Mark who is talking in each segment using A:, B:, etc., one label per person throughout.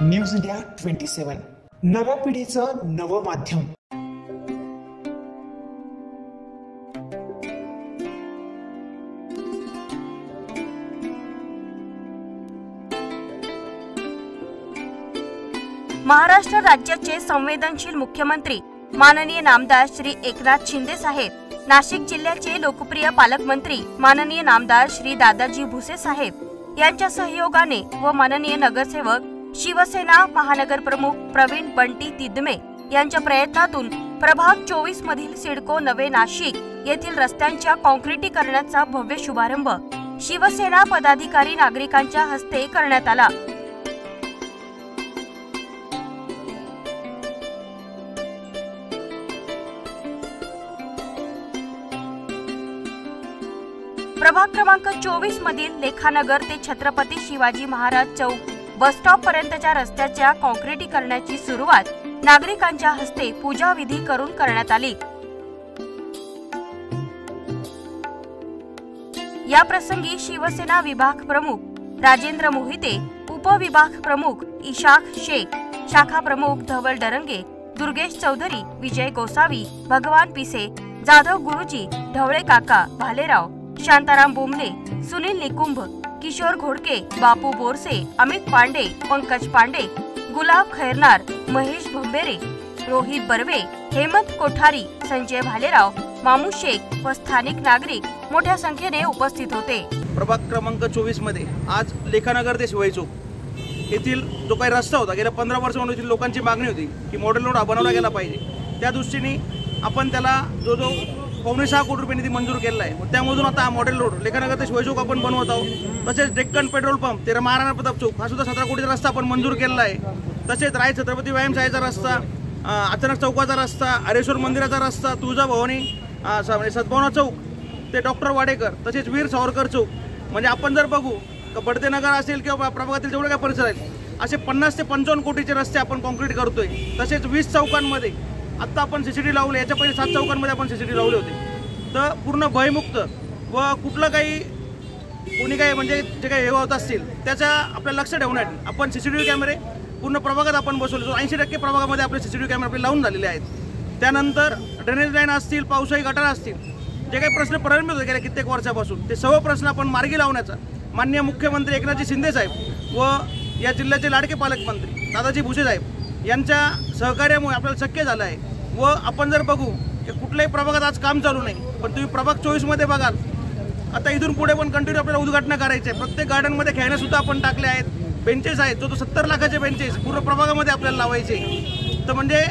A: News India 27 नव्या पिढीचं नवं माध्यम।
B: महाराष्ट्र राज्याचे संवेदनशील मुख्यमंत्री माननीय नामदार श्री एकनाथ शिंदे साहेब, नाशिक जिल्ह्याचे लोकप्रिय पालकमंत्री माननीय नामदार श्री दादाजी भुसे साहेब यांच्या सहयोगाने व माननीय नगरसेवक शिवसेना महानगर प्रमुख प्रवीण बंटी तिदमे यांच्या प्रयत्नातून प्रभाग 24 मधील सिडको नवे नाशिक येथील रस्त्यांच्या काँक्रिटीकरणाचा भव्य शुभारंभ शिवसेना पदाधिकारी नागरिकांच्या हस्ते करण्यात आला। प्रभाग क्रमांक 24 मधील लेखानगर ते छत्रपती शिवाजी महाराज चौक बस स्टॉप पर्यंतच्या रस्त्याच्या काँक्रिटीकरणाची सुरुवात नागरिकांच्या हस्ते पूजा विधी करून करण्यात आली। या प्रसंगी शिवसेना विभाग प्रमुख राजेंद्र मोहिते, उपविभाग प्रमुख इशाक शेख, शाखा प्रमुख धवल डरंगे, दुर्गेश चौधरी, विजय गोसावी, भगवान पिसे, जाधव गुरुजी, ढवळे काका, भालेराव, शांताराम बोमले, सुनील निकुंभ, किशोर घोडके, बापू बोरसे, अमित पांडे, पंकज पांडे, गुलाब खैरनार, महेश भंबेरे, रोहित बर्वे, हेमंत कोठारी, संजय भालेराव, मामू शेख व स्थानिक नागरिक मोठ्या संख्येने उपस्थित होते।
C: प्रभाग क्रमांक 24 मध्ये आज लेखानगर ते शिवाजी चौक येथील जो काही रस्ता होता गेल्या 15 वर्षांपासून लोकांची मागणी होती की मॉडेल रोड बनवला गेला पाहिजे, त्या दृष्टीने आपण त्याला जो 6.25 कोटी रुपये निधी मंजूर केला आहे। त्यामधून आता हा मॉडेल रोड लेखानगर ते शिवाजी चौक आपण बनवत आहोत। तसेच डेक्कन पेट्रोल पंप ते महाराणा प्रताप चौक हा सुद्धा 17 कोटीचा रस्ता आपण मंजूर केला आहे। तसेच राय छत्रपती व्यायामशाळेचा रस्ता, अचानक चौकाचा रस्ता, हरेश्वर मंदिराचा रस्ता, तुळजाभवानी सद्भावना चौक ते डॉक्टर वाडेकर, तसेच वीर सावरकर चौक, म्हणजे आपण जर बघू बडदेनगर असेल किंवा प्रभागातील जेवढे काही परिसर आहेत असे 50 ते 55 कोटीचे रस्ते आपण कॉन्क्रीट करतोय। तसेच 20 चौकांमध्ये आता आपण सीसीटी लावले, याच्या पहिले 7 चौकांमध्ये आपण सीसीटी लावले होते। तर पूर्ण भयमुक्त व कुठलं काही कोणी काही म्हणजे जे काही हे होत असतील त्याचा आपल्याला लक्ष ठेवण्यासाठी आपण सीसीटीव्ही कॅमेरे पूर्ण प्रभागात आपण बसवले। 80% प्रभागामध्ये आपले सीसीटीव्ही कॅमेरे आपले लावून झालेले आहेत। त्यानंतर ड्रेनेज लाईन असतील, पावसाळी गटार असतील, जे काही प्रश्न प्रलंबित होते गेल्या कित्येक वर्षापासून ते सर्व प्रश्न आपण मार्गी लावण्याचा माननीय मुख्यमंत्री एकनाथजी शिंदे साहेब व या जिल्ह्याचे लाडके पालकमंत्री दादाजी भुसे साहेब यांच्या सहकार्यामुळे आपल्याला शक्य झालं आहे। व आपण जर बघू की कुठल्याही प्रभागात आज काम चालू नाही, पण तुम्ही प्रभाग 24 मध्ये बघाल आता इथून पुढे पण कंटिन्यू आपल्याला उद्घाटन करायचे आहे। प्रत्येक गार्डनमध्ये खेळणे सुद्धा आपण टाकले आहेत, बेंचेस आहेत, जो 70 लाखाचे बेंचेस पूर्ण प्रभागामध्ये आपल्याला लावायचे। तर म्हणजे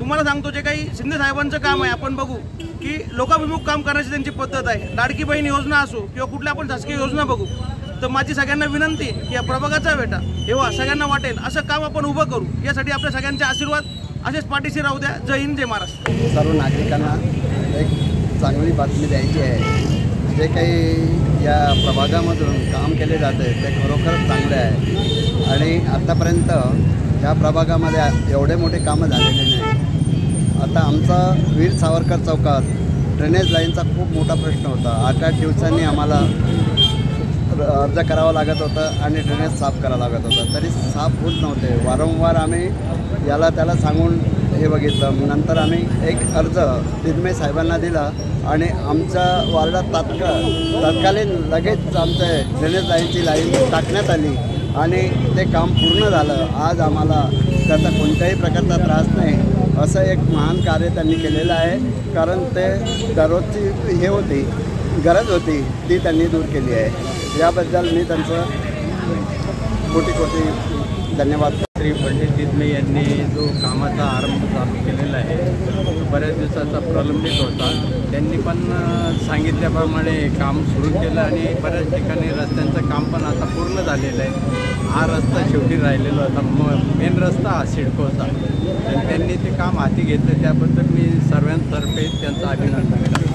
C: तुम्हाला सांगतो जे काही शिंदे साहेबांचं काम आहे आपण बघू की लोकाभिमुख काम करण्याची त्यांची पद्धत आहे। लाडकी बहीण योजना असो किंवा कुठल्या आपण शासकीय योजना बघू, तर माझी सगळ्यांना विनंती की या प्रभागाचा बेटा हेवा सगळ्यांना वाटेल असं काम आपण उभं करू। यासाठी आपल्या सगळ्यांचे आशीर्वाद असेच पाठीशी राहू द्या। जय हिंद, जय महाराष्ट्र।
D: सर्व नागरिकांना एक चांगली बातमी द्यायची आहे। जे काही या प्रभागामधून काम केले जाते ते खरोखरच चांगले आहे आणि आत्तापर्यंत या प्रभागामध्ये एवढे मोठे कामं झालेले नाही। आता आमचा वीर सावरकर चौकात ड्रेनेज लाईनचा खूप मोठा प्रश्न होता। 8-8 दिवसांनी आम्हाला अर्ज करावा लागत होतं आणि ड्रेनेज साफ करावं लागत होतं, तरी साफ होत नव्हते। वारंवार आम्ही याला त्याला सांगून हे बघितलं। नंतर आम्ही एक अर्ज तिदमे साहेबांना दिला आणि आमच्या वार्डात तत्कालीन लगेच आमच्या ड्रेनेज लाईनची लाईन टाकण्यात आली आणि ते काम पूर्ण झालं। आज आम्हाला त्याचा कोणत्याही प्रकारचा त्रास नाही, असं एक महान कार्य त्यांनी केलेलं आहे। कारण ते दररोजची हे होती गरज होती ती त्यांनी दूर केली आहे। याबद्दल मी त्यांचं कोटी कोटी धन्यवाद।
E: श्री पंडित तिदमे यांनी जो कामाचा आरंभ चालू केलेला आहे तो बऱ्याच दिवसाचा प्रलंबित होता। त्यांनी पण सांगितल्याप्रमाणे काम सुरू केलं आणि बऱ्याच ठिकाणी रस्त्यांचं काम पण आता पूर्ण झालेलं आहे। हा रस्ता शेवटी राहिलेला होता, मेन रस्ता हा सिडकोचा, तर त्यांनी ते काम हाती घेतलं त्याबद्दल मी सर्वांतर्फे त्यांचं अभिनंदन करतो।